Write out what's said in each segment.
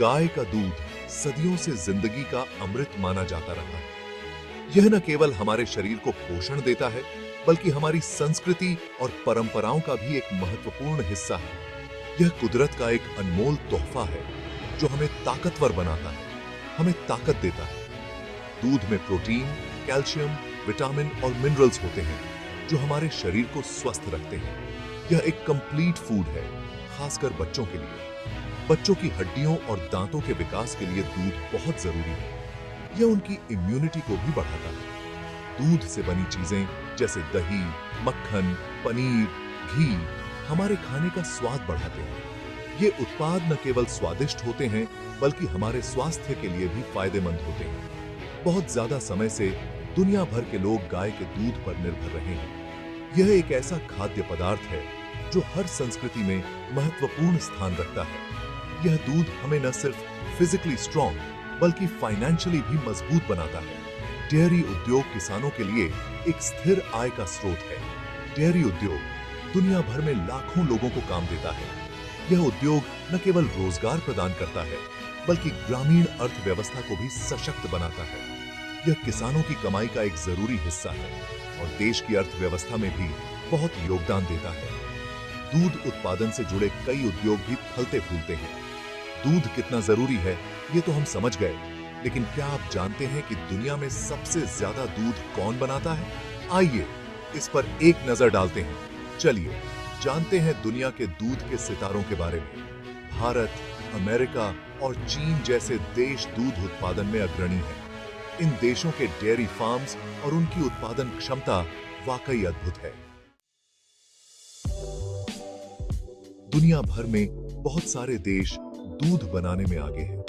गाय का दूध सदियों से जिंदगी का अमृत माना जाता रहा है। यह न केवल हमारे शरीर को पोषण देता है, बल्कि हमारी संस्कृति और परंपराओं का भी एक महत्वपूर्ण हिस्सा है। यह कुदरत का एक अनमोल तोहफा है जो हमें ताकतवर बनाता है, हमें ताकत देता है। दूध में प्रोटीन, कैल्शियम, विटामिन और मिनरल्स होते हैं जो हमारे शरीर को स्वस्थ रखते हैं। यह एक कंप्लीट फूड है, खासकर बच्चों के लिए। बच्चों की हड्डियों और दांतों के विकास के लिए दूध बहुत जरूरी है। यह उनकी इम्यूनिटी को भी बढ़ाता है। दूध से बनी चीजें जैसे दही, मक्खन, पनीर, घी हमारे खाने का स्वाद बढ़ाते हैं। ये उत्पाद न केवल स्वादिष्ट होते हैं, बल्कि हमारे स्वास्थ्य के लिए भी फायदेमंद होते हैं। बहुत ज्यादा समय से दुनिया भर के लोग गाय के दूध पर निर्भर रहे हैं। यह एक ऐसा खाद्य पदार्थ है जो हर संस्कृति में महत्वपूर्ण स्थान रखता है। यह दूध हमें न सिर्फ फिजिकली स्ट्रॉन्ग, बल्कि फाइनेंशियली भी मजबूत बनाता है। डेयरी उद्योग किसानों के लिए एक स्थिर आय का स्रोत है। डेयरी उद्योग दुनिया भर में लाखों लोगों को काम देता है। यह उद्योग न केवल रोजगार प्रदान करता है, बल्कि ग्रामीण अर्थव्यवस्था को भी सशक्त बनाता है। यह किसानों की कमाई का एक जरूरी हिस्सा है और देश की अर्थव्यवस्था में भी बहुत योगदान देता है। दूध उत्पादन से जुड़े कई उद्योग भी फलते फूलते हैं। दूध कितना जरूरी है ये तो हम समझ गए, लेकिन क्या आप जानते हैं कि दुनिया में सबसे ज्यादा दूध कौन बनाता है? आइए इस पर एक नजर डालते हैं। चलिए जानते हैं दुनिया के दूध के सितारों के बारे में। भारत, अमेरिका और चीन जैसे देश दूध उत्पादन में अग्रणी हैं। इन देशों के डेयरी फार्म्स और उनकी उत्पादन क्षमता वाकई अद्भुत है। दुनिया भर में बहुत सारे देश दूध बनाने में आगे हैं।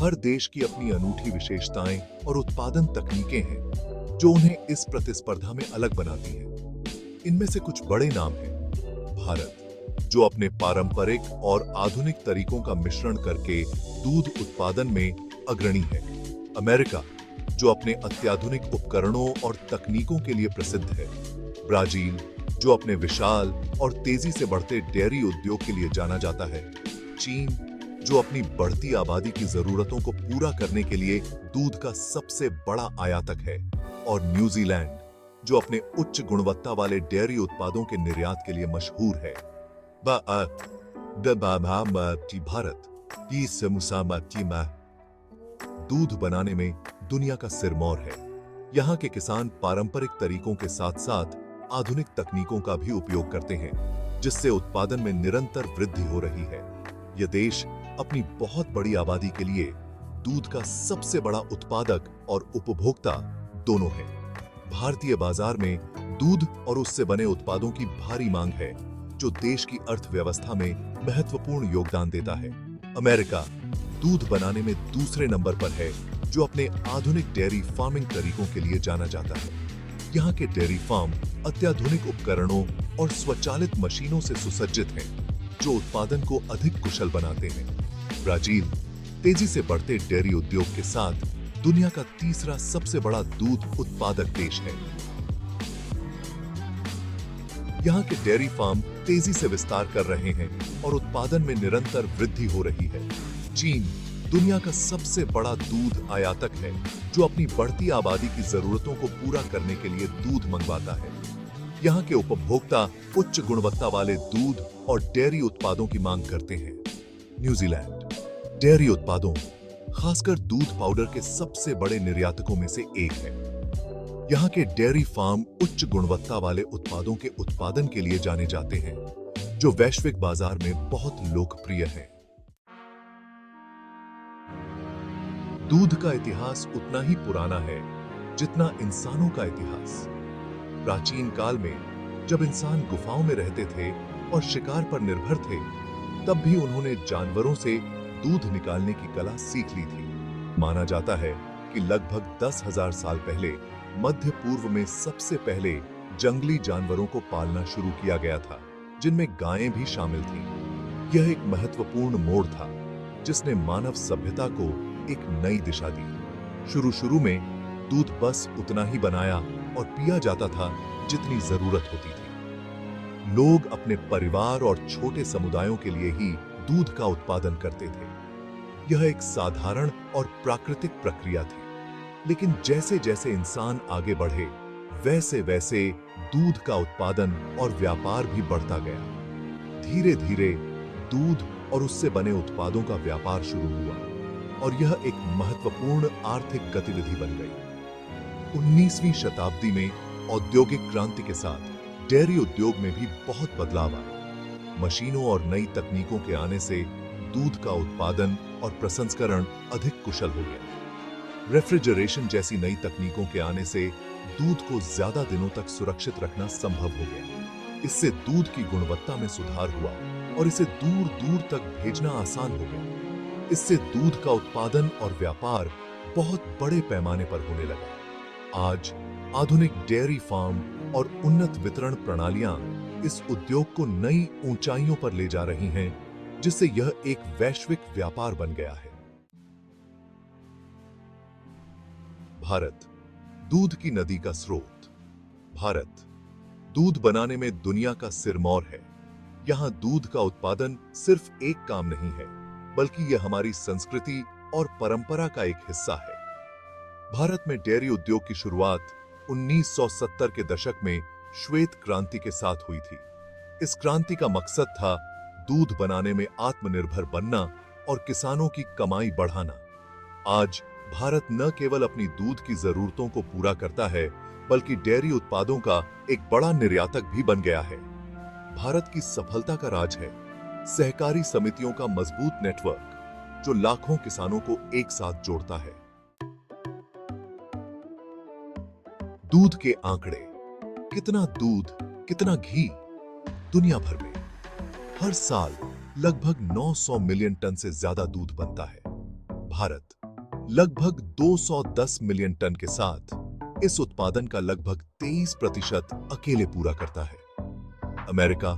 हर देश की अपनी अनूठी विशेषताएं और उत्पादन तकनीकें हैं जो उन्हें इस प्रतिस्पर्धा में अलग बनाती हैं। इनमें से कुछ बड़े नाम हैं। भारत, जो अपने पारंपरिक और आधुनिक तरीकों का मिश्रण करके दूध उत्पादन में अग्रणी है। अमेरिका, जो अपने अत्याधुनिक उपकरणों और तकनीकों के लिए प्रसिद्ध है। ब्राजील, जो अपने विशाल और तेजी से बढ़ते डेयरी उद्योग के लिए जाना जाता है। चीन, जो अपनी बढ़ती आबादी की जरूरतों को पूरा करने के लिए दूध का सबसे बड़ा आयातक है। और न्यूजीलैंड, जो अपने उच्च गुणवत्ता वाले डेयरी उत्पादों के निर्यात के लिए मशहूर है। भारत दूध बनाने में दुनिया का सिरमौर है। यहाँ के किसान पारंपरिक तरीकों के साथ साथ आधुनिक तकनीकों का भी उपयोग करते हैं, जिससे उत्पादन में निरंतर वृद्धि हो रही है। यह देश अपनी बहुत बड़ी आबादी के लिए दूध का सबसे बड़ा उत्पादक और उपभोक्ता दोनों है। भारतीय बाजार में दूध और उससे बने उत्पादों की भारी मांग है, जो देश की अर्थव्यवस्था में महत्वपूर्ण योगदान देता है। अमेरिका दूध बनाने में दूसरे नंबर पर है, जो अपने आधुनिक डेयरी फार्मिंग तरीकों के लिए जाना जाता है। यहाँ के डेयरी फार्म अत्याधुनिक उपकरणों और स्वचालित मशीनों से सुसज्जित हैं, जो उत्पादन को अधिक कुशल बनाते हैं। ब्राजील तेजी से बढ़ते डेयरी उद्योग के साथ दुनिया का तीसरा सबसे बड़ा दूध उत्पादक देश है। यहाँ के डेयरी फार्म तेजी से विस्तार कर रहे हैं और उत्पादन में निरंतर वृद्धि हो रही है। चीन दुनिया का सबसे बड़ा दूध आयातक है, जो अपनी बढ़ती आबादी की जरूरतों को पूरा करने के लिए दूध मंगवाता है। यहाँ के उपभोक्ता उच्च गुणवत्ता वाले दूध और डेयरी उत्पादों की मांग करते हैं। न्यूजीलैंड डेयरी उत्पादों, खासकर दूध पाउडर के सबसे बड़े निर्यातकों में से एक है। यहाँ के डेयरी फार्म उच्च गुणवत्ता वाले उत्पादों के उत्पादन के लिए जाने जाते हैं, जो वैश्विक बाजार में बहुत लोकप्रिय हैं। दूध का इतिहास उतना ही पुराना है जितना इंसानों का इतिहास। प्राचीन काल में जब इंसान गुफाओं में रहते थे और शिकार पर निर्भर थे, तब भी उन्होंने जानवरों से दूध निकालने की कला सीख ली थी। माना जाता है कि लगभग 10,000 साल पहले मध्य पूर्व में सबसे पहले जंगली जानवरों को पालना शुरू किया गया था, जिनमें गायें भी शामिल थीं। यह एक महत्वपूर्ण मोड़ था जिसने मानव सभ्यता को एक नई दिशा दी। शुरू में दूध बस उतना ही बनाया और पिया जाता था जितनी जरूरत होती थी। लोग अपने परिवार और छोटे समुदायों के लिए ही दूध का उत्पादन करते थे। यह एक साधारण और प्राकृतिक प्रक्रिया थी, लेकिन जैसे जैसे इंसान आगे बढ़े, वैसे वैसे दूध का उत्पादन और व्यापार भी बढ़ता गया। धीरे धीरे दूध और उससे बने उत्पादों का व्यापार शुरू हुआ और यह एक महत्वपूर्ण आर्थिक गतिविधि बन गई। 19वीं शताब्दी में औद्योगिक क्रांति के साथ डेयरी उद्योग में भी बहुत बदलाव आया। मशीनों और नई तकनीकों के आने से दूध का उत्पादन और प्रसंस्करण अधिक कुशल हो गया। रेफ्रिजरेशन जैसी नई तकनीकों के आने से दूध को ज्यादा दिनों तक सुरक्षित रखना संभव हो गया। इससे दूध की गुणवत्ता में सुधार हुआ और इसे दूर दूर तक भेजना आसान हो गया। इससे दूध का उत्पादन और व्यापार बहुत बड़े पैमाने पर होने लगा। आज आधुनिक डेयरी फार्म और उन्नत वितरण प्रणालियां इस उद्योग को नई ऊंचाइयों पर ले जा रही हैं, जिससे यह एक वैश्विक व्यापार बन गया है। भारत, दूध की नदी का स्रोत। भारत दूध बनाने में दुनिया का सिरमौर है। यहां दूध का उत्पादन सिर्फ एक काम नहीं है, बल्कि यह हमारी संस्कृति और परंपरा का एक हिस्सा है। भारत में डेयरी उद्योग की शुरुआत 1970 के दशक में श्वेत क्रांति के साथ हुई थी। इस क्रांति का मकसद था दूध बनाने में आत्मनिर्भर बनना और किसानों की कमाई बढ़ाना। आज भारत न केवल अपनी दूध की जरूरतों को पूरा करता है, बल्कि डेयरी उत्पादों का एक बड़ा निर्यातक भी बन गया है। भारत की सफलता का राज है सहकारी समितियों का मजबूत नेटवर्क, जो लाखों किसानों को एक साथ जोड़ता है। दूध के आंकड़े। कितना दूध, कितना घी। दुनिया भर में हर साल लगभग 900 मिलियन टन से ज्यादा दूध बनता है। भारत लगभग 210 मिलियन टन के साथ इस उत्पादन का लगभग 23% अकेले पूरा करता है। अमेरिका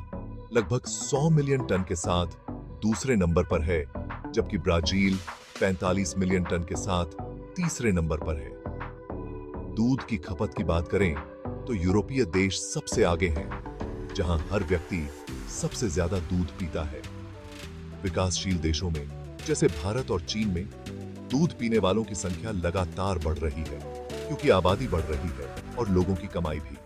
लगभग 100 मिलियन टन के साथ दूसरे नंबर पर है, जबकि ब्राजील 45 मिलियन टन के साथ तीसरे नंबर पर है। दूध की खपत की बात करें तो यूरोपीय देश सबसे आगे हैं, जहां हर व्यक्ति सबसे ज्यादा दूध पीता है। विकासशील देशों में जैसे भारत और चीन में दूध पीने वालों की संख्या लगातार बढ़ रही है, क्योंकि आबादी बढ़ रही है और लोगों की कमाई भी।